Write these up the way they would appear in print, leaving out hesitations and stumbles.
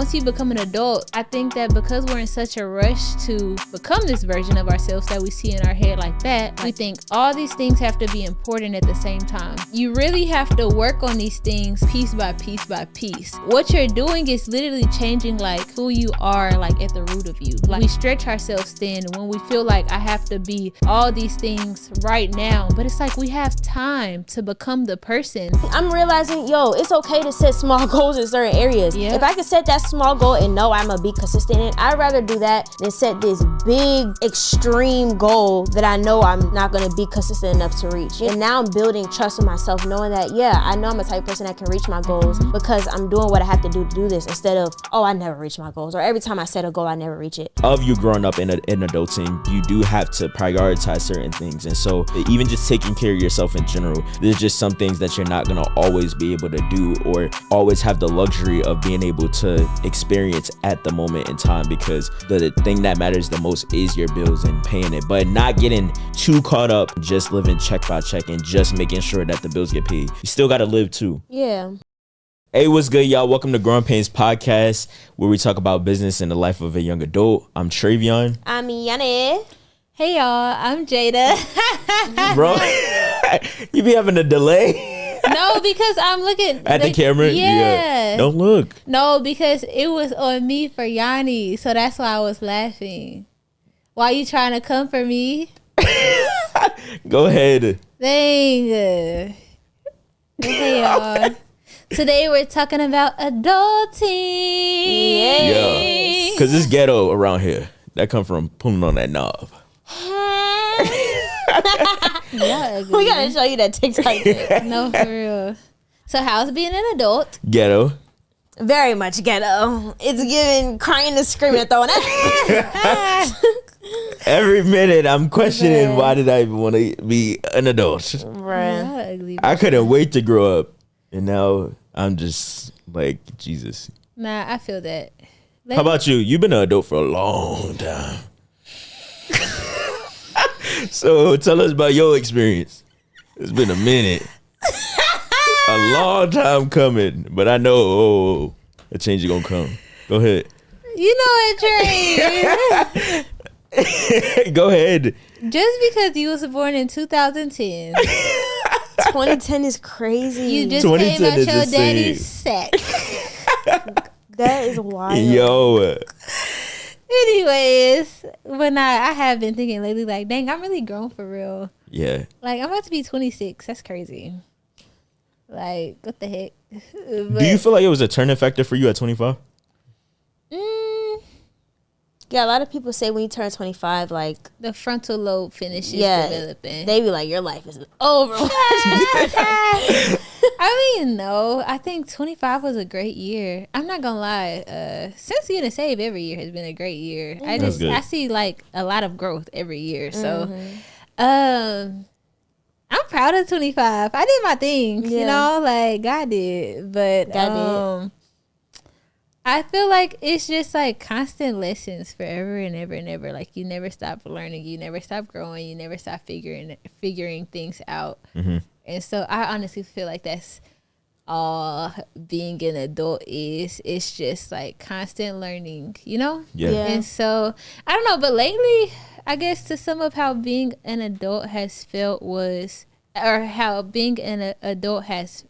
once you become an adult, I think that because we're in such a rush to become this version of ourselves that we see in our head like that, we think all these things have to be important at the same time. You really have to work on these things piece by piece by piece. What you're doing is literally changing like who you are, like at the root of you. Like we stretch ourselves thin when we feel like I have to be all these things right now, but it's like we have time to become the person. I'm realizing, it's okay to set small goals in certain areas. Yep. If I can set that small goal and know I'm gonna be consistent in it, I'd rather do that than set this big extreme goal that I know I'm not gonna be consistent enough to reach. And now I'm building trust in myself, knowing that I know I'm a type of person that can reach my goals because I'm doing what I have to do this, instead of I never reach my goals, or every time I set a goal I never reach it. Of you growing up in adulting, you do have to prioritize certain things, and so even just taking care of yourself in general, there's just some things that you're not gonna always be able to do or always have the luxury of being able to experience at the moment in time, because the thing that matters the most is your bills and paying it, but not getting too caught up just living check by check and just making sure that the bills get paid. You still gotta live too. Yeah. Hey, what's good, y'all? Welcome to Growing Painz podcast, where we talk about business and the life of a young adult. I'm Tre'Vion. I'm Yanni. Hey, y'all. I'm Jayda. Bro, you be having a delay? No, because I'm looking at the camera. Yeah. Don't look. No, because it was on me for Yanni, so that's why I was laughing. Why you trying to come for me? Go ahead. Dang. Hey, y'all. Today we're talking about adulting. Yeah, because it's ghetto around here. That come from pulling on that knob. We gotta show you that TikTok. No, for real. So how's being an adult? Ghetto. Very much ghetto. It's giving crying and screaming and throwing up. Every minute I'm questioning why did I even want to be an adult. Bruh. I couldn't wait to grow up, and now I'm just like, Jesus. Nah, I feel that. How about you? You've been an adult for a long time. So tell us about your experience. It's been a minute. A long time coming, but I know a change is gonna come. Go ahead. You know it, Trey. Go ahead. Just because you was born in 2010. 2010 is crazy. You just came out your daddy's sack. That is wild. Yo. Anyways, when I have been thinking lately, like, dang, I'm really grown for real. Yeah. Like, I'm about to be 26. That's crazy. Like, what the heck? But, do you feel like it was a turning factor for you at 25? Yeah, a lot of people say when you turn 25, like, the frontal lobe finishes developing. They be like, your life is over. I mean, no. I think 25 was a great year. I'm not gonna lie. Since getting saved, every year has been a great year. I see like a lot of growth every year. So, I'm proud of 25. I did my thing, you know, like God did. But I feel like it's just like constant lessons forever and ever and ever. Like you never stop learning, you never stop growing, you never stop figuring things out. Mm-hmm. And so I honestly feel like that's all being an adult is. It's just like constant learning, you know? Yeah. And so I don't know, but lately, I guess to sum up how being an adult has felt how being an adult has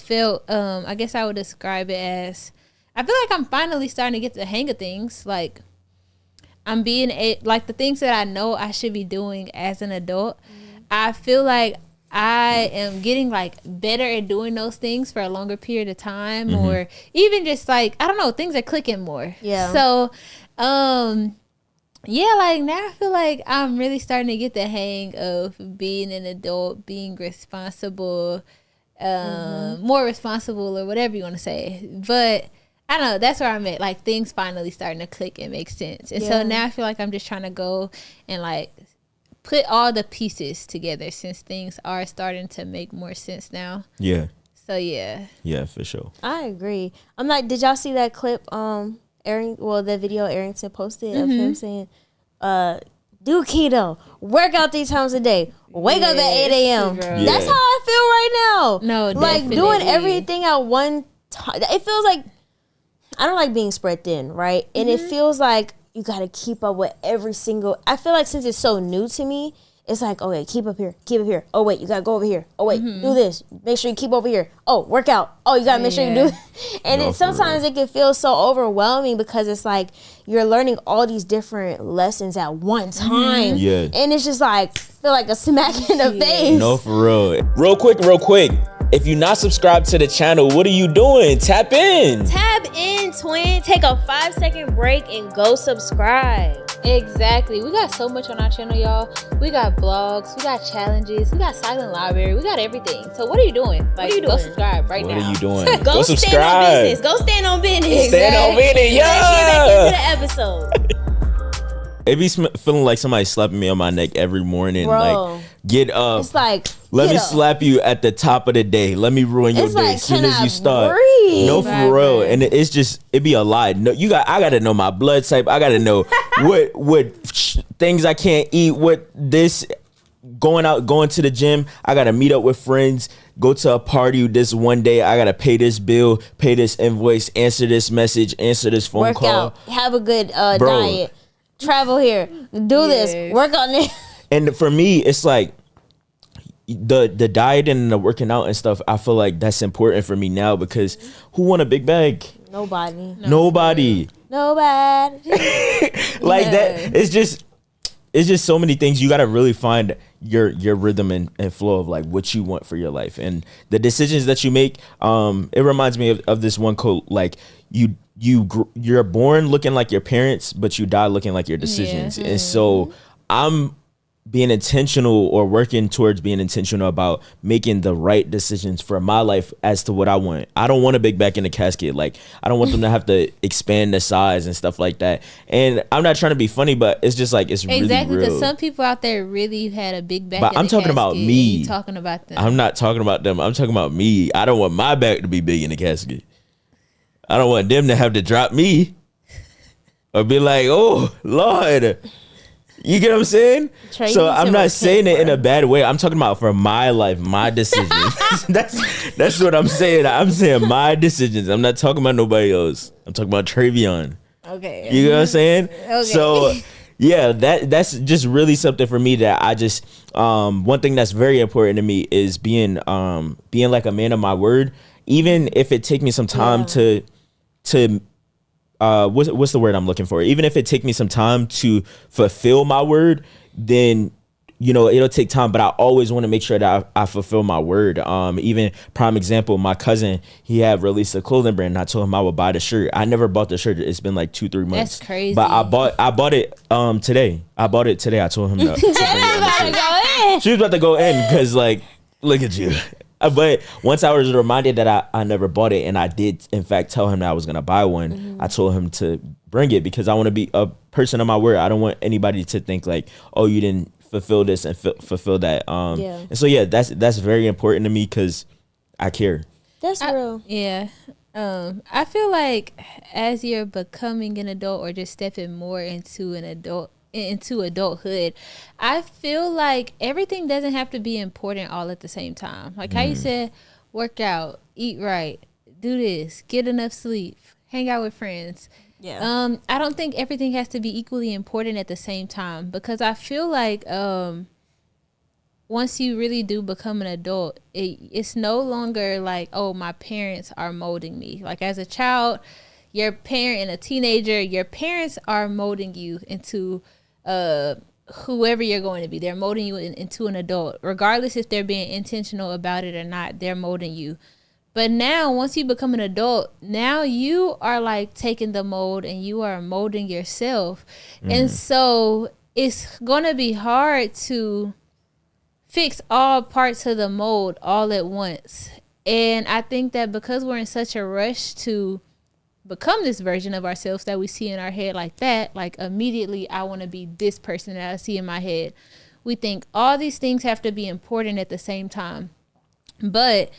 felt, I guess I would describe it as, I feel like I'm finally starting to get the hang of things. Like I'm being like the things that I know I should be doing as an adult. I feel like I am getting like better at doing those things for a longer period of time, or even just like, I don't know, things are clicking more. Yeah. So, yeah, like now I feel like I'm really starting to get the hang of being an adult, being responsible, more responsible, or whatever you want to say. But I don't know, that's where I'm at. Like things finally starting to click and make sense. And so now I feel like I'm just trying to go and like put all the pieces together since things are starting to make more sense now. Yeah. So yeah. Yeah, for sure. I agree. I'm like, did y'all see that clip the video Arrington posted of him saying, do keto, work out 3 times a day, wake up at 8 a.m. Yeah. That's how I feel right now. No, like definitely. Doing everything at one time. It feels like, I don't like being spread thin, right? And it feels like you got to keep up with every single, I feel like since it's so new to me, it's like, okay, keep up here. Oh, wait, you got to go over here. Oh, wait, do this. Make sure you keep over here. Oh, work out. Oh, you got to make sure you do it. And sometimes it can feel so overwhelming because it's like you're learning all these different lessons at one time. Yeah. And it's just like, feel like a smack in the face. No, for real. Real quick. If you're not subscribed to the channel, what are you doing? Tap in. Tap in, twin. Take a 5-second break and go subscribe. Exactly. We got so much on our channel, y'all. We got blogs, we got challenges, we got silent library, we got everything. So what are you doing? Like, go subscribe right now. What are you doing? Go subscribe. Stand on business. Go stand on business. Stand on business, yeah. Let's get back into the episode. It be feeling like somebody slapping me on my neck every morning. Bro. Like, get up. It's like, let me slap you at the top of the day. Let me ruin your day as soon as you start. Breathe? No, for real. And it's just, it be a lie. No, I gotta know my blood type. I gotta know what things I can't eat. What this going to the gym. I gotta meet up with friends. Go to a party this one day. I gotta pay this bill, pay this invoice, answer this message, answer this phone call. Work out. Have a good diet. Travel here. Do this. Work on it. And for me, it's like the diet and the working out and stuff. I feel like that's important for me now because who want a big bag? Nobody. Nobody. Like that. It's just so many things. You got to really find your rhythm and flow of like what you want for your life and the decisions that you make. It reminds me of this one quote, like you're born looking like your parents, but you die looking like your decisions. And so I'm being intentional or working towards being intentional about making the right decisions for my life as to what I want. I don't want a big back in the casket. Like, I don't want them to have to expand the size and stuff like that. And I'm not trying to be funny, but it's just like, it's really real. Because some people out there really had a big back but in I'm the talking casket. about me. You talking about them. I'm not talking about them. I'm talking about me. I don't want my back to be big in the casket. I don't want them to have to drop me or be like, oh, Lord. You get what I'm saying? So I'm not saying it in a bad way. I'm talking about for my life, my decisions. That's what I'm saying. I'm saying my decisions. I'm not talking about nobody else. I'm talking about Tre'Vion. Okay. You know what I'm saying? Okay. So yeah, that's just really something for me that I just one thing that's very important to me is being like a man of my word, even if it takes me some time to what's the word I'm looking for? Even if it take me some time to fulfill my word, then it'll take time. But I always want to make sure that I fulfill my word. Even prime example, my cousin, he had released a clothing brand. And I told him I would buy the shirt. I never bought the shirt. It's been like 2-3 months. That's crazy. But I bought it today. I bought it today. I told him that. She was about to go in because like, look at you. But once I was reminded that I never bought it, and I did, in fact, tell him that I was going to buy one, I told him to bring it because I want to be a person of my word. I don't want anybody to think like, oh, you didn't fulfill this and fulfill that. And so, yeah, that's very important to me because I care. That's real. Yeah. I feel like as you're becoming an adult or just stepping more into adulthood, I feel like everything doesn't have to be important all at the same time. Like how you said, work out, eat right, do this, get enough sleep, hang out with friends. Yeah. I don't think everything has to be equally important at the same time because I feel like once you really do become an adult, it's no longer like, oh, my parents are molding me. Like as a child, your parent and a teenager, your parents are molding you into whoever you're going to be. They're molding you into an adult, regardless if they're being intentional about it or not. They're molding you. But now, once you become an adult, now you are like taking the mold and you are molding yourself. And so it's going to be hard to fix all parts of the mold all at once. And I think that because we're in such a rush to become this version of ourselves that we see in our head like that, like immediately I want to be this person that I see in my head. We think all these things have to be important at the same time. But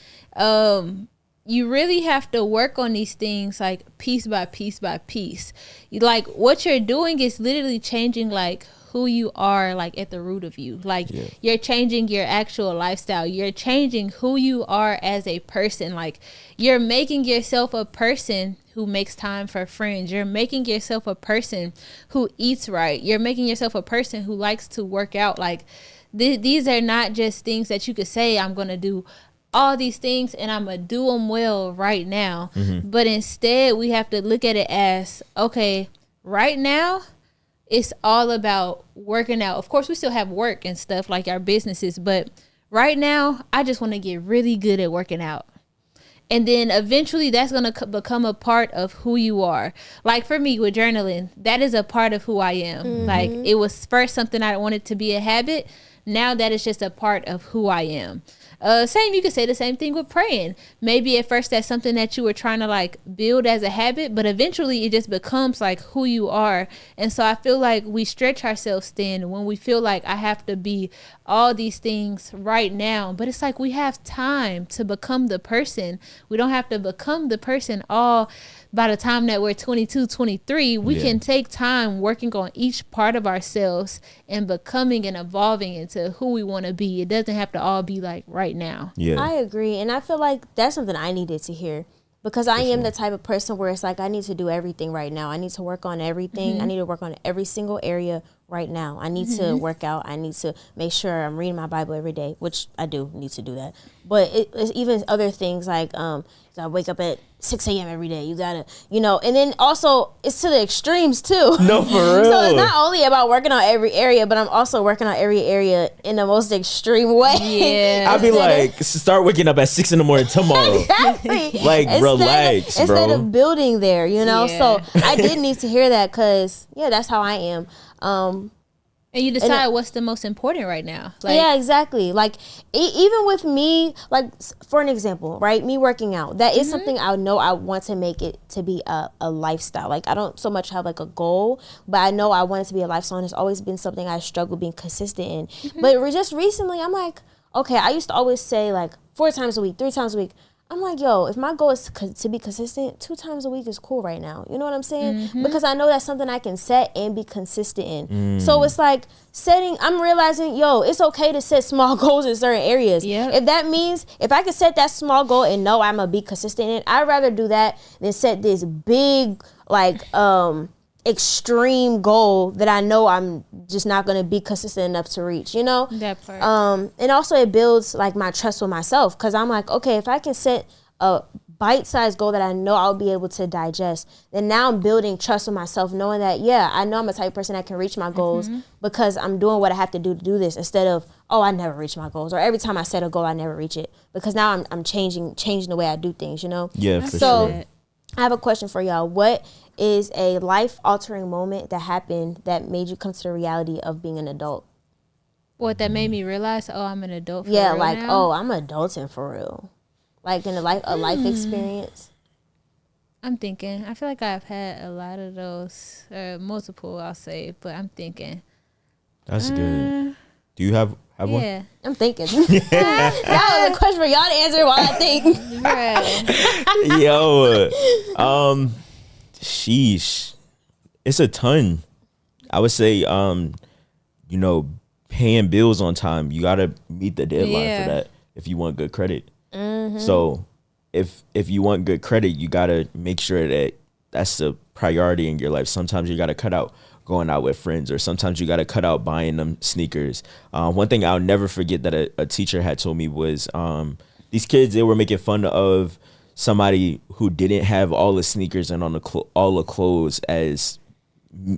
you really have to work on these things like piece by piece by piece. Like what you're doing is literally changing like who you are, like at the root of you. Like you're changing your actual lifestyle. You're changing who you are as a person. Like you're making yourself a person who makes time for friends. You're making yourself a person who eats right. You're making yourself a person who likes to work out. Like these are not just things that you could say, I'm going to do all these things and I'm going to do them well right now. But instead we have to look at it as, okay, right now it's all about working out. Of course, we still have work and stuff like our businesses, but right now I just want to get really good at working out. And then eventually that's going to become a part of who you are. Like for me with journaling, that is a part of who I am. Like it was first something I wanted to be a habit. Now that is just a part of who I am. You could say the same thing with praying. Maybe at first that's something that you were trying to like build as a habit, but eventually it just becomes like who you are. And so I feel like we stretch ourselves thin when we feel like I have to be all these things right now. But it's like we have time to become the person. We don't have to become the person all by the time that we're 22, 23. We can take time working on each part of ourselves and becoming and evolving into who we want to be. It doesn't have to all be like right now. Yeah, I agree. And I feel like that's something I needed to hear, because I am the type of person where it's like I need to do everything right now. I need to work on everything. I need to work on every single area right now. I need to work out. I need to make sure I'm reading my Bible every day, which I do need to do that. But it's even other things like I wake up at 6 a.m. every day. You gotta, and then also it's to the extremes too. No, for real. So it's not only about working on every area, but I'm also working on every area in the most extreme way. Yeah. I'll be like, start waking up at 6 a.m. tomorrow. Exactly. Like, relax, bro. Instead of building there, So I did need to hear that, because that's how I am. And you decide what's the most important right now. Like, yeah, exactly. Like even with me, like for an example, right? Me working out, that is something I know I want to make it to be a lifestyle. Like I don't so much have like a goal, but I know I want it to be a lifestyle. And it's always been something I struggle being consistent in. But just recently, I'm like, okay, I used to always say like 4 times a week, 3 times a week. I'm like, yo, if my goal is to be consistent, 2 times a week is cool right now. You know what I'm saying? Because I know that's something I can set and be consistent in. So it's like I'm realizing, it's okay to set small goals in certain areas. Yep. If that means, if I can set that small goal and know I'm going to be consistent in it, I'd rather do that than set this big, like, extreme goal that I know I'm just not going to be consistent enough to reach, That part. And also it builds like my trust with myself, because I'm like, okay, if I can set a bite-sized goal that I know I'll be able to digest, then now I'm building trust with myself, knowing that, I know I'm a type of person that can reach my goals because I'm doing what I have to do this, instead of, I never reach my goals, or every time I set a goal, I never reach it, because now I'm changing the way I do things, Yeah, for so, sure. I have a question for y'all. What is a life-altering moment that happened that made you come to the reality of being an adult? What, that made me realize, I'm an adult for real now? now? I'm adulting for real. Like in a life experience. I'm thinking. I feel like I've had a lot of those, multiple, I'll say, but I'm thinking. That's good. Do you have one? Yeah. I'm thinking. That was a question for y'all to answer while I think. Right. Yo, sheesh, it's a ton. I would say, paying bills on time. You gotta meet the deadline for that if you want good credit. So, if you want good credit, you gotta make sure that that's the priority in your life. Sometimes you gotta cut out going out with friends, or sometimes you gotta cut out buying them sneakers. One thing I'll never forget that a teacher had told me was, these kids, they were making fun of somebody who didn't have all the sneakers and all the clothes as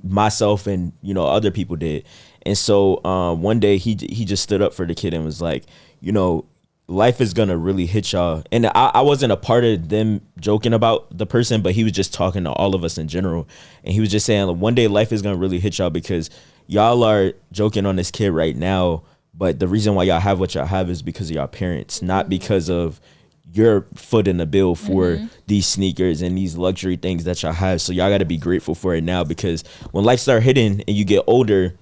myself and other people did. And so one day he just stood up for the kid and was like, life is gonna really hit y'all. And I wasn't a part of them joking about the person, but he was just talking to all of us in general. And he was just saying, one day life is gonna really hit y'all, because y'all are joking on this kid right now, but the reason why y'all have what y'all have is because of y'all parents, not because of your foot in the bill for these sneakers and these luxury things that y'all have. So y'all got to be grateful for it now, because when life start hitting and you get older,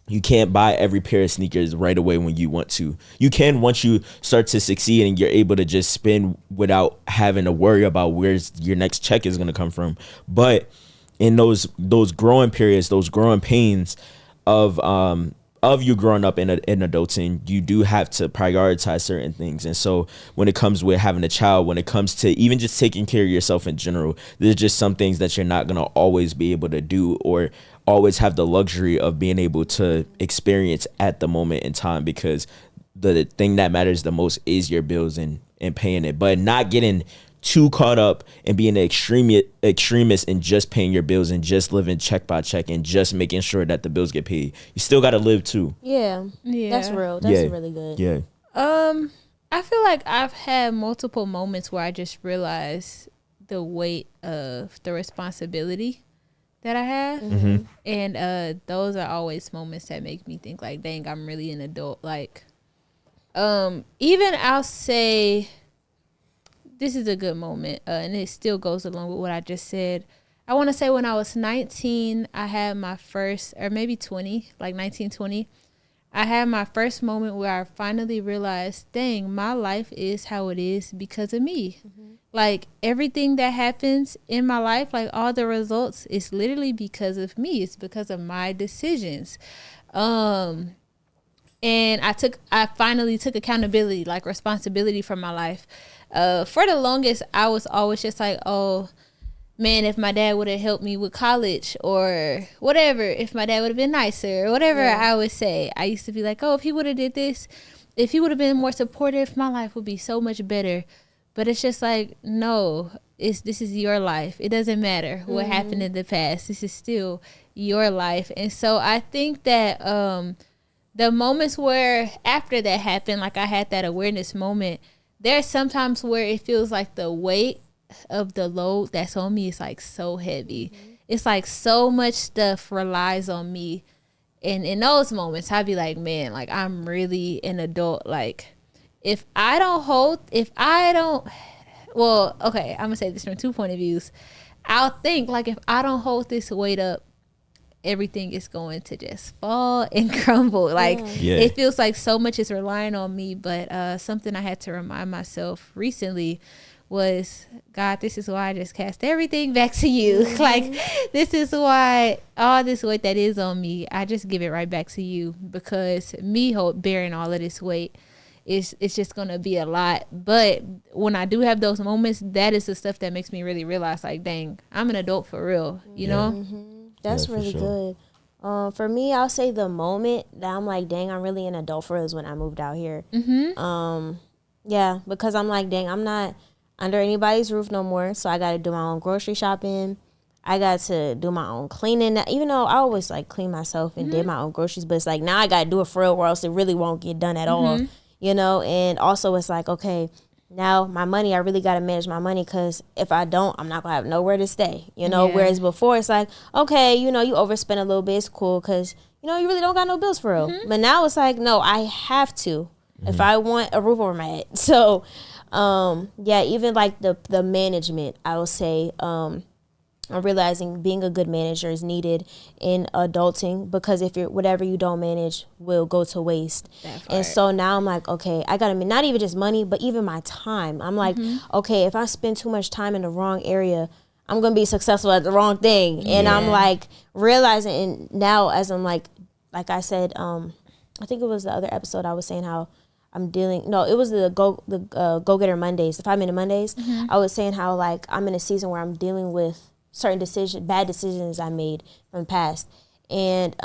you can't buy every pair of sneakers right away when you want to. You can once you start to succeed and you're able to just spend without having to worry about where your next check is going to come from. But in those growing periods, those growing pains of of you growing up in adulting, you do have to prioritize certain things. And so when it comes with having a child, when it comes to even just taking care of yourself in general, there's just some things that you're not going to always be able to do or always have the luxury of being able to experience at the moment in time, because the thing that matters the most is your bills and paying it, but not getting too caught up and being an extremist and just paying your bills and just living check by check and just making sure that the bills get paid. You still got to live too. Yeah. That's real. That's really good. Yeah. I feel like I've had multiple moments where I just realized the weight of the responsibility that I have. Mm-hmm. And those are always moments that make me think like, dang, I'm really an adult. Like, even I'll say, this is a good moment, and it still goes along with what I just said. I want to say when I was 19, I had my first, or maybe 20, like 19, 20, I had my first moment where I finally realized, dang, my life is how it is because of me. Mm-hmm. Like, everything that happens in my life, like all the results, is literally because of me. It's because of my decisions. And I finally took accountability, like responsibility for my life. For the longest, I was always just like, oh, man, if my dad would have helped me with college or whatever, if my dad would have been nicer or whatever. I would say. I used to be like, oh, if he would have did this, if he would have been more supportive, my life would be so much better. But it's just like, no, this is your life. It doesn't matter what happened in the past. This is still your life. And so I think that the moments where after that happened, like I had that awareness moment, there's sometimes where it feels like the weight of the load that's on me is like so heavy. Mm-hmm. It's like so much stuff relies on me. And in those moments, I'd be like, man, like I'm really an adult. Like I'm gonna say this from 2 point of views. I'll think like if I don't hold this weight up, everything is going to just fall and crumble. Like it feels like so much is relying on me. But something I had to remind myself recently was, God, this is why I just cast everything back to you. Mm-hmm. Like, this is why all this weight that is on me, I just give it right back to you, because me bearing all of this weight, it's just going to be a lot. But when I do have those moments, that is the stuff that makes me really realize, like, dang, I'm an adult for real, you know? Mm-hmm. That's really good. For me, I'll say the moment that I'm like, dang, I'm really an adult for real is when I moved out here. Mm-hmm. Yeah, because I'm like, dang, I'm not under anybody's roof no more, so I got to do my own grocery shopping. I got to do my own cleaning. Even though I always like clean myself and did my own groceries, but it's like now I got to do it for real, or else it really won't get done at all, you know? And also it's like, okay, now my money, I really got to manage my money, because if I don't, I'm not going to have nowhere to stay, you know? Yeah. Whereas before it's like, okay, you know, you overspend a little bit, it's cool, because, you know, you really don't got no bills for real. Mm-hmm. But now it's like, no, I have to if I want a roof over my head. So, yeah, even like the management, I will say, I'm realizing being a good manager is needed in adulting, because if you're whatever you don't manage will go to waste. That's and right. So now I'm like, okay, I gotta not even just money, but even my time. I'm like, okay, if I spend too much time in the wrong area, I'm gonna be successful at the wrong thing. And I'm like realizing, and now as I'm like I said, I think it was the other episode I was saying how I'm dealing. No, it was the Go Getter Mondays, the 5 Minute Mondays. Mm-hmm. I was saying how like I'm in a season where I'm dealing with certain bad decisions I made from the past, and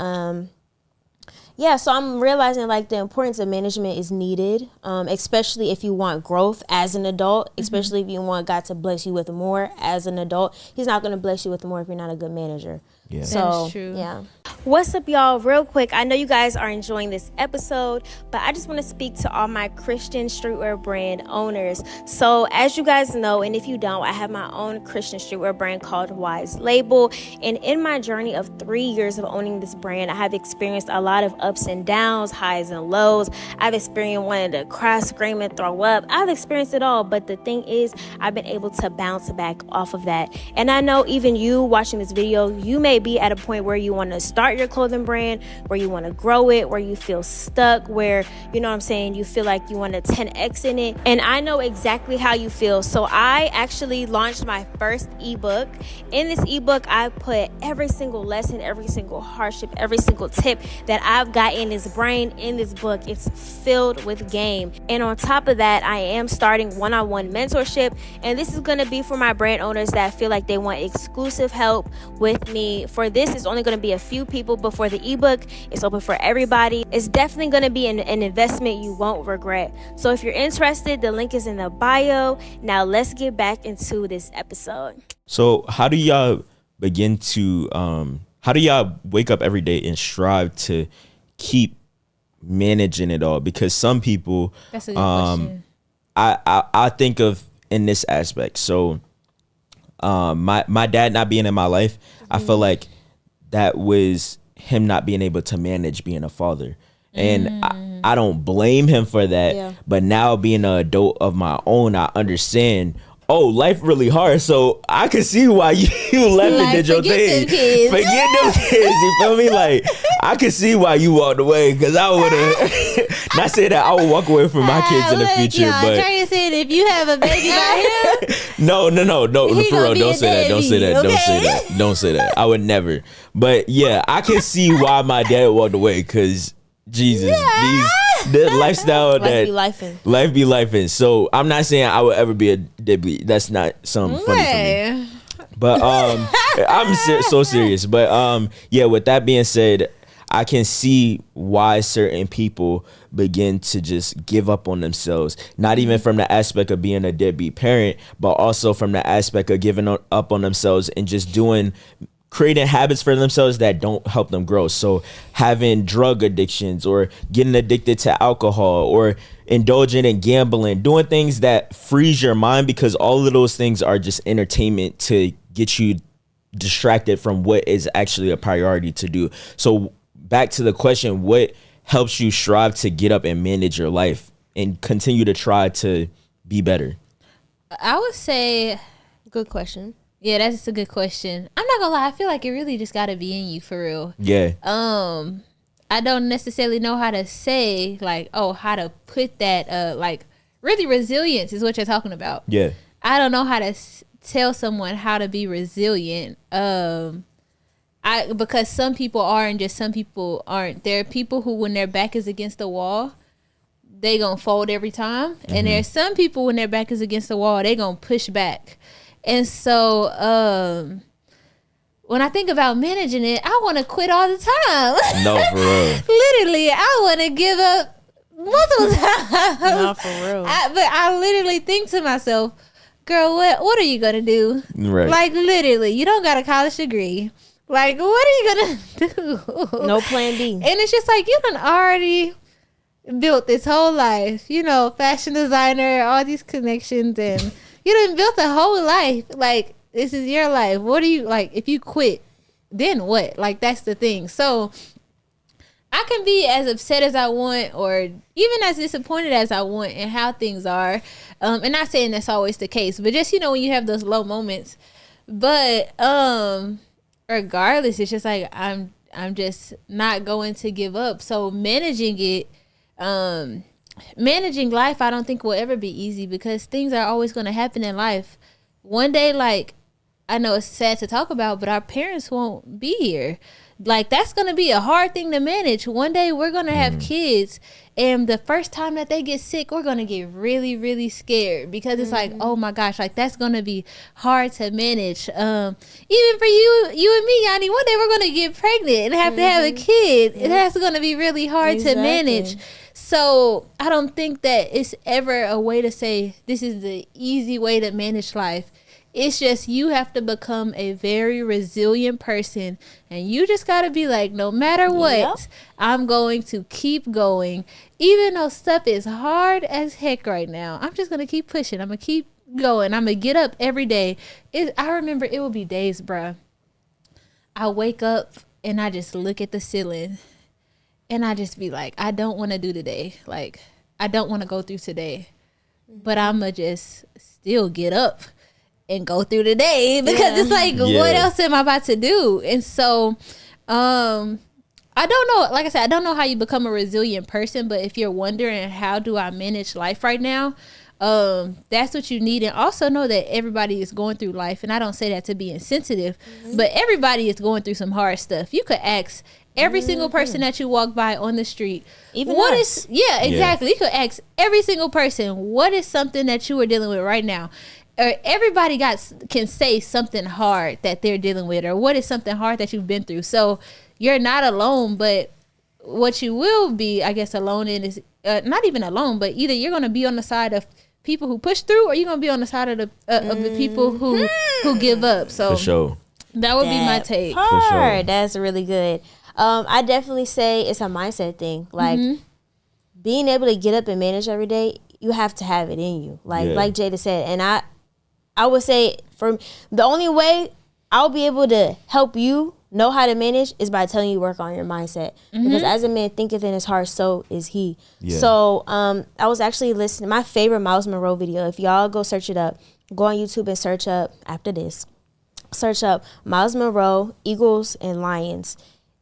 yeah. So I'm realizing like the importance of management is needed, especially if you want growth as an adult. Especially if you want God to bless you with more as an adult. He's not going to bless you with more if you're not a good manager. Yeah. So that is true. Yeah. What's up, y'all? Real quick, I know you guys are enjoying this episode, but I just want to speak to all my Christian streetwear brand owners. So as you guys know, and if you don't, I have my own Christian streetwear brand called Wise Label. And in my journey of 3 years of owning this brand, I have experienced a lot of ups and downs, highs and lows. I've experienced wanting to cry, scream, and throw up. I've experienced it all. But the thing is, I've been able to bounce back off of that. And I know even you watching this video, you may be at a point where you want to start start your clothing brand, where you want to grow it, where you feel stuck, where, you know what I'm saying, you feel like you want to 10x in it. And I know exactly how you feel. So I actually launched my first ebook. In this ebook, I put every single lesson, every single hardship, every single tip that I've got in this brain in this book. It's filled with game. And on top of that, I am starting one-on-one mentorship. And this is going to be for my brand owners that feel like they want exclusive help with me. For this, it's only going to be a few people, but for the ebook, it's open for everybody. It's definitely going to be an investment you won't regret. So if you're interested, the link is in the bio. Now let's get back into this episode. So how do y'all begin to how do y'all wake up every day and strive to keep managing it all? Because some people, that's a good question. I think of in this aspect. So my dad not being in my life, I feel like that was him not being able to manage being a father. And I don't blame him for that. Yeah. But now being an adult of my own, I understand, life really hard. So I could see why you left and did your thing. Forget them kids. You feel me? Like, I could see why you walked away, because I would have not say that I would walk away from my kids in the future. But Trey said, if you have a baby by him, no, for real, don't say that. Don't say that. I would never. But yeah, I can see why my dad walked away, because Jesus, the lifestyle life be lifing. So I'm not saying I would ever be a deadbeat. That's not something funny for me. But I'm so serious. But yeah, with that being said, I can see why certain people begin to just give up on themselves, not even from the aspect of being a deadbeat parent, but also from the aspect of giving up on themselves and just creating habits for themselves that don't help them grow. So having drug addictions, or getting addicted to alcohol, or indulging in gambling, doing things that frees your mind, because all of those things are just entertainment to get you distracted from what is actually a priority to do. So back to the question, what helps you strive to get up and manage your life and continue to try to be better? I would say, good question. Yeah, that's a good question. I'm not gonna lie, I feel like it really just gotta be in you, for real. Yeah. I don't necessarily know how to say, like, how to put that, like, really resilience is what you're talking about. Yeah. I don't know how to tell someone how to be resilient. Because some people are and just some people aren't. There are people who, when their back is against the wall, they gonna fold every time. Mm-hmm. And there's some people, when their back is against the wall, they gonna push back. And so when I think about managing it, I want to quit all the time. No, for real. Literally, I want to give up multiple times. No, for real. But I literally think to myself, girl, what are you going to do? Right. Like, literally, you don't got a college degree. Like, what are you going to do? No plan B. And it's just like, you done already built this whole life, fashion designer, all these connections, and you done built a whole life. Like, this is your life. What do you, like, if you quit, then what? Like, that's the thing. So I can be as upset as I want, or even as disappointed as I want in how things are. And not saying that's always the case, but just, when you have those low moments. But regardless, it's just like, I'm just not going to give up. So managing it, managing life, I don't think will ever be easy, because things are always going to happen in life. One day, like, I know it's sad to talk about, but our parents won't be here. Like, that's going to be a hard thing to manage. One day we're going to have kids, and the first time that they get sick, we're going to get really, really scared, because it's like, oh my gosh, like, that's going to be hard to manage. Even for you and me, Yanni, one day we're going to get pregnant and have to have a kid. And that's going to be really hard to manage. So I don't think that it's ever a way to say this is the easy way to manage life. It's just, you have to become a very resilient person, and you just got to be like, no matter what, I'm going to keep going. Even though stuff is hard as heck right now, I'm just going to keep pushing. I'm going to keep going. I'm going to get up every day. I remember it would be days, bruh. I wake up and I just look at the ceiling and I just be like, I don't want to do today. Like, I don't want to go through today, but I'm going to just still get up and go through the day, because it's like, what else am I about to do? And so I don't know. Like I said, I don't know how you become a resilient person, but if you're wondering how do I manage life right now, that's what you need. And also know that everybody is going through life. And I don't say that to be insensitive, but everybody is going through some hard stuff. You could ask every single person that you walk by on the street, even what us. is, yeah, exactly. You could ask every single person, what is something that you are dealing with right now? Or everybody can say something hard that they're dealing with, or what is something hard that you've been through. So you're not alone, but what you will be, I guess, alone in is not even alone, but either you're going to be on the side of people who push through, or you're going to be on the side of the people who give up. So for sure, that would be my take. For sure. That's really good. I definitely say it's a mindset thing. Like being able to get up and manage every day, you have to have it in you. Like Jayda said, and I would say for the only way I'll be able to help you know how to manage is by telling you work on your mindset. Because as a man thinketh in his heart, so is he. So I was actually listening, my favorite Miles Monroe video, if y'all go search it up, go on YouTube and search up after this, search up Miles Monroe, Eagles and Lions,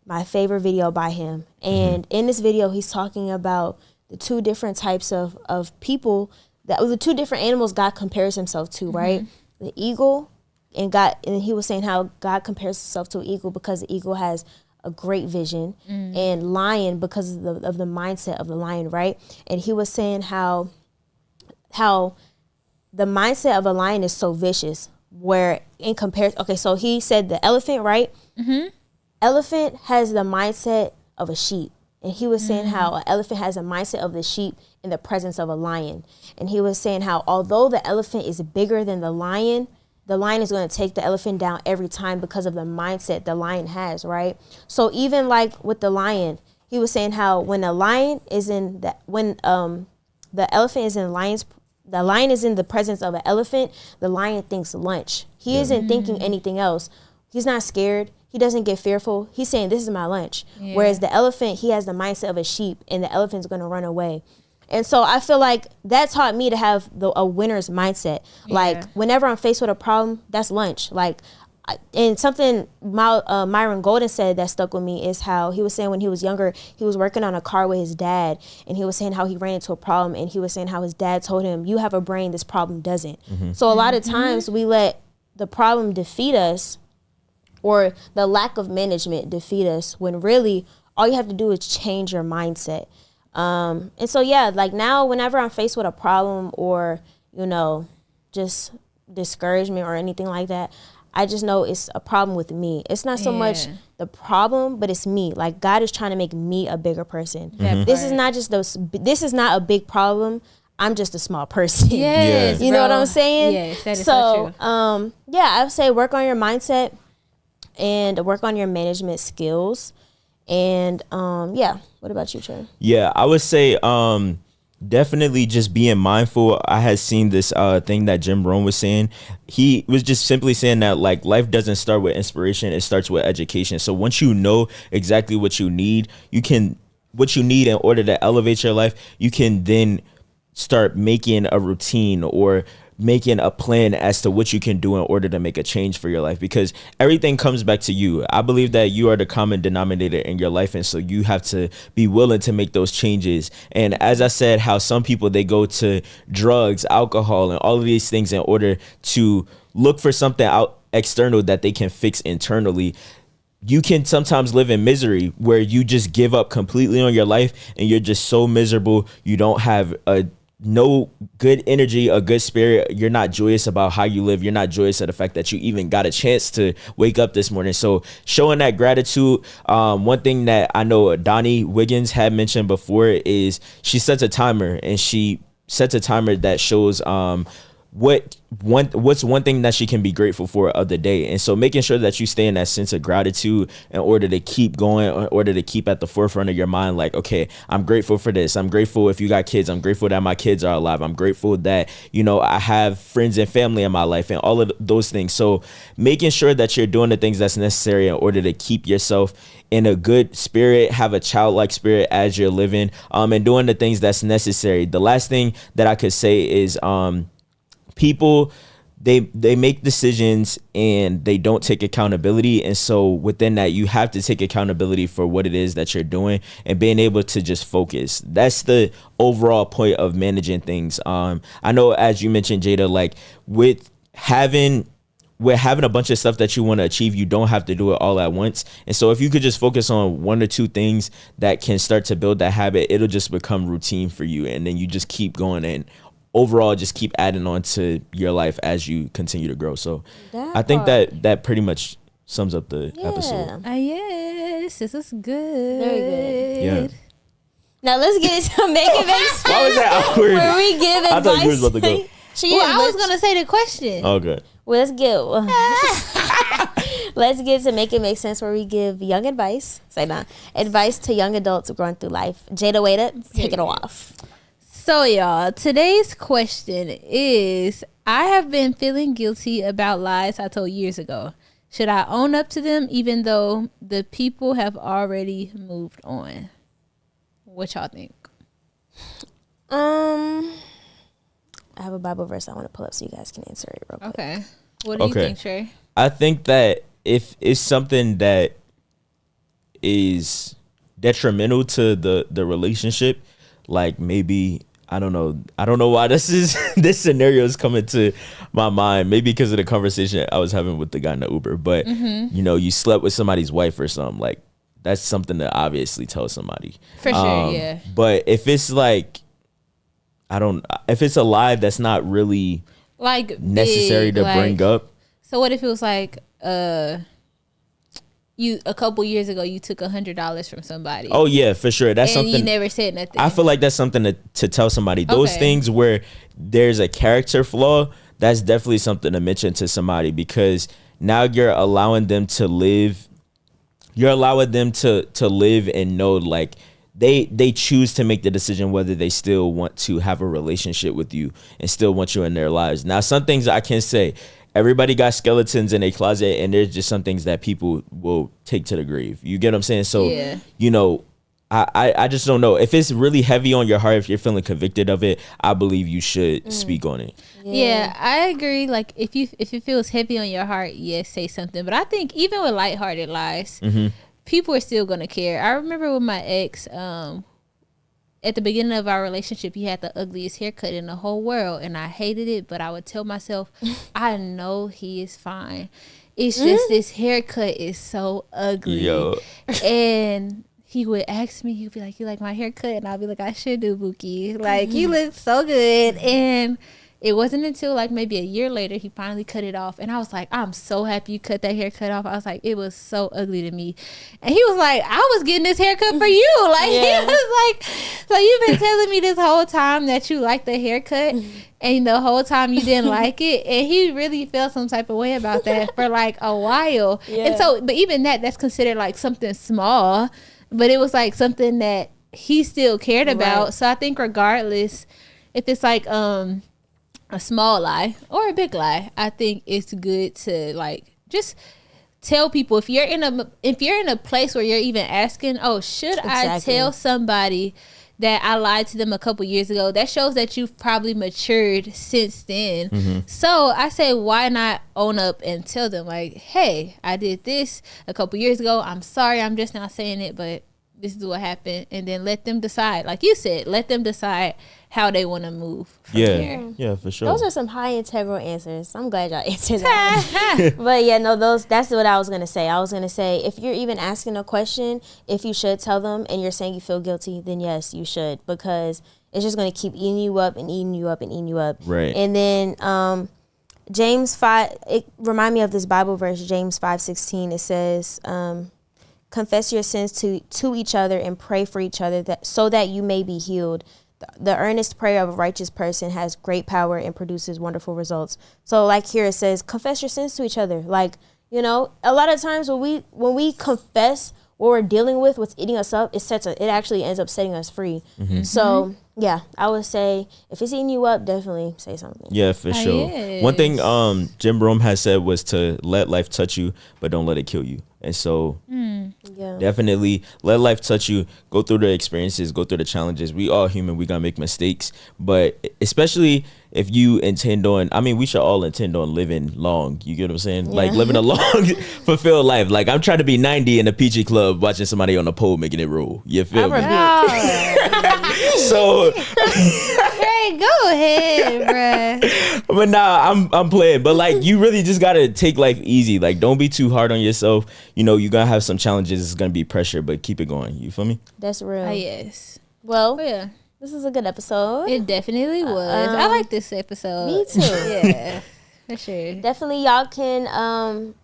my favorite video by him. And in this video, he's talking about the two different types of people, the two different animals God compares himself to, right? The eagle, and he was saying how God compares himself to an eagle because the eagle has a great vision, and lion because of the mindset of the lion, right? And he was saying how the mindset of a lion is so vicious, where in comparison, okay, so he said the elephant, right? Elephant has the mindset of a sheep. And he was saying how an elephant has a mindset of the sheep in the presence of a lion. And he was saying how although the elephant is bigger than the lion is going to take the elephant down every time because of the mindset the lion has, right? So even like with the lion, he was saying how when the lion is in the elephant is in the lion is in the presence of an elephant, the lion thinks lunch. He isn't thinking anything else. He's not scared. He doesn't get fearful. He's saying, this is my lunch. Whereas the elephant, he has the mindset of a sheep, and the elephant's going to run away. And so I feel like that taught me to have a winner's mindset. Like whenever I'm faced with a problem, that's lunch. Like, and something Myron Golden said that stuck with me is how he was saying when he was younger, he was working on a car with his dad, and he was saying how he ran into a problem, and he was saying how his dad told him, you have a brain, this problem doesn't. So a lot of times we let the problem defeat us, or the lack of management defeat us, when really all you have to do is change your mindset. And so, like now, whenever I'm faced with a problem or, just discouragement or anything like that, I just know it's a problem with me. It's not so much the problem, but it's me. Like God is trying to make me a bigger person. This is not a big problem. I'm just a small person. Yes, you know what I'm saying? Yes, that is so true. I would say work on your mindset and work on your management skills. And what about you, Trey? Yeah, I would say definitely just being mindful. I had seen this thing that Jim Rohn was saying. He was just simply saying that like life doesn't start with inspiration, it starts with education. So once you know exactly what you need, what you need in order to elevate your life, you can then start making a routine or making a plan as to what you can do in order to make a change for your life, because everything comes back to you. I believe that you are the common denominator in your life, and so you have to be willing to make those changes. And as I said, how some people, they go to drugs, alcohol, and all of these things in order to look for something out external that they can fix internally. You can sometimes live in misery where you just give up completely on your life and you're just so miserable. You don't have no good energy, a good spirit. You're not joyous about how you live. You're not joyous at the fact that you even got a chance to wake up this morning. So showing that gratitude. One thing that I know Donnie Wiggins had mentioned before is she sets a timer, and she sets a timer that shows what's one thing that she can be grateful for of the day. And so making sure that you stay in that sense of gratitude in order to keep going, in order to keep at the forefront of your mind, like, okay, I'm grateful for this. I'm grateful if you got kids. I'm grateful that my kids are alive. I'm grateful that, I have friends and family in my life and all of those things. So making sure that you're doing the things that's necessary in order to keep yourself in a good spirit, have a childlike spirit as you're living, and doing the things that's necessary. The last thing that I could say is, people they make decisions and they don't take accountability. And so within that, you have to take accountability for what it is that you're doing and being able to just focus. That's the overall point of managing things. I know, as you mentioned, Jayda, like with having a bunch of stuff that you want to achieve, you don't have to do it all at once. And so if you could just focus on one or two things that can start to build that habit, it'll just become routine for you. And then you just keep going and overall just keep adding on to your life as you continue to grow. So I think that pretty much sums up the episode. Yes, this is good. Very good. Yeah. Now let's get into make it make sense. Why was that awkward? Where we give advice. I thought you was about to go. I was going to say the question. Okay. Well, let's get to make it make sense, where we give young advice. Advice to young adults going through life. Jayda, wait up. Take it off. So, y'all, today's question is, I have been feeling guilty about lies I told years ago. Should I own up to them even though the people have already moved on? What y'all think? I have a Bible verse I want to pull up so you guys can answer it real quick. Okay. What do you think, Trey? I think that if it's something that is detrimental to the relationship, like maybe, I don't know why this scenario is coming to my mind. Maybe because of the conversation I was having with the guy in the Uber. But you slept with somebody's wife or something, like that's something to obviously tell somebody. For sure, yeah. But if it's like, if it's a lie that's not really like necessary to bring up. So what if it was like, you a couple years ago you took $100 from somebody? Oh yeah, for sure. That's something you never said nothing. I feel like that's something to tell somebody. Those things where there's a character flaw, that's definitely something to mention to somebody, because now you're allowing them to live. You're allowing them to live and know, like, they choose to make the decision whether they still want to have a relationship with you and still want you in their lives. Now, some things I can say, everybody got skeletons in a closet, and there's just some things that people will take to the grave. You get what I'm saying? So, I just don't know. If it's really heavy on your heart, if you're feeling convicted of it, I believe you should speak on it. Yeah, I agree. Like, if it feels heavy on your heart, yes, say something. But I think even with lighthearted lies, people are still going to care. I remember with my ex, at the beginning of our relationship, he had the ugliest haircut in the whole world, and I hated it, but I would tell myself, I know he is fine. It's just this haircut is so ugly. Yo. And he would ask me, he'd be like, you like my haircut? And I'll be like, I should do, Buki. Like, you look so good. And it wasn't until like maybe a year later he finally cut it off, and I was like, I'm so happy you cut that haircut off. I was like, it was so ugly to me. And he was like, I was getting this haircut for you. Like, he was like, so you've been telling me this whole time that you like the haircut, and the whole time you didn't like it. And he really felt some type of way about that for like a while. And so, but even that's considered like something small, but it was like something that he still cared about. So I think regardless if it's like a small lie or a big lie, I think it's good to like just tell people, if you're in a place where you're even asking, oh, should I tell somebody that I lied to them a couple years ago? That shows that you've probably matured since then. So I say, why not own up and tell them, like, hey, I did this a couple years ago. I'm sorry, I'm just not saying it, but this is what happened. And then let them decide. Like you said, let them decide how they want to move from here. Yeah, for sure. Those are some high integral answers. I'm glad y'all answered that. But yeah, no, that's what I was going to say. I was going to say, if you're even asking a question, if you should tell them and you're saying you feel guilty, then yes, you should, because it's just going to keep eating you up and eating you up and eating you up. Right. And then James 5, it remind me of this Bible verse, James 5:16. It says, confess your sins to each other and pray for each other so that you may be healed. The earnest prayer of a righteous person has great power and produces wonderful results. So like here it says, confess your sins to each other. Like, a lot of times when we confess what we're dealing with, what's eating us up, it actually ends up setting us free. So yeah, I would say if it's eating you up, definitely say something. Yeah, for sure. One thing Jim Rome has said was to let life touch you, but don't let it kill you. And so definitely let life touch you. Go through the experiences, go through the challenges. We all human. We got to make mistakes. But especially if you intend on, I mean, we should all intend on living long. You get what I'm saying? Like living a long, fulfilled life. Like I'm trying to be 90 in a Peachy Club, watching somebody on the pole making it roll. You feel me? So, hey, go ahead, bruh. but nah, I'm playing. But like, you really just gotta take life easy. Like, don't be too hard on yourself. You know, you're gonna have some challenges. It's gonna be pressure, but keep it going. You feel me? That's real. Yes. Well, Yeah. this is a good episode. It definitely was. I like this episode. Me too. Yeah, for sure. Definitely, y'all can.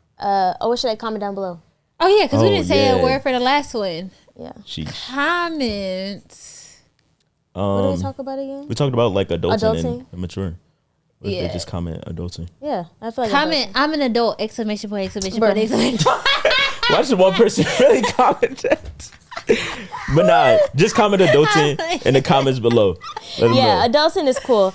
What should I comment down below? Oh yeah, because we didn't say yeah. a word for the last one. Yeah. Comments. What did we talk about again? We talked about like adulting Adulting? and mature. What if Yeah. they just comment adulting? Yeah, I feel like Comment. I'm an adult! Exclamation point! Exclamation point! Bruh. Exclamation point! Why should one person really comment that? But nah, just comment adulting in the comments below. Let them Yeah, know. adulting is cool.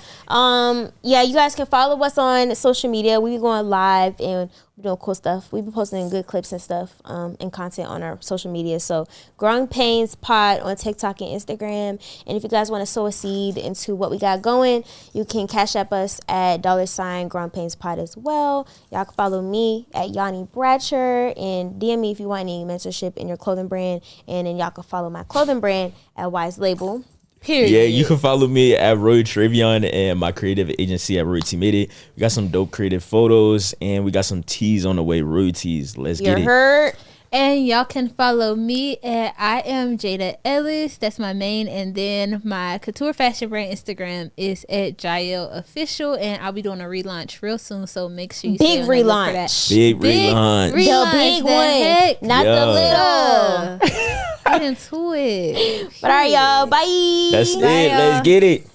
Yeah, you guys can follow us on social media. We be going live and we're doing cool stuff. We be posting good clips and stuff and content on our social media. So Growing Painz Pod on TikTok and Instagram. And if you guys want to sow a seed into what we got going, you can cash app us at $ Growing Painz Pod as well. Y'all can follow me at Yanni Bratcher and DM me if you want any mentorship in your clothing brand. And then y'all can follow my clothing brand at Wise Label. Period. Yeah, you can follow me at Tre'Vion and my creative agency at RoyalTMadeIt. We got some dope creative photos and we got some teas on the way. Royalties. Let's get it. Heard. And y'all can follow me at I am Jayda Ellis. That's my main. And then my couture fashion brand Instagram is at Jaell Official. And I'll be doing a relaunch real soon. So make sure you stay Big on the look for that. relaunch. Big relaunch. The big one, heck? not Yeah. the little. Get into it. But all right, y'all. Bye. That's it. Bye, y'all. Let's get it.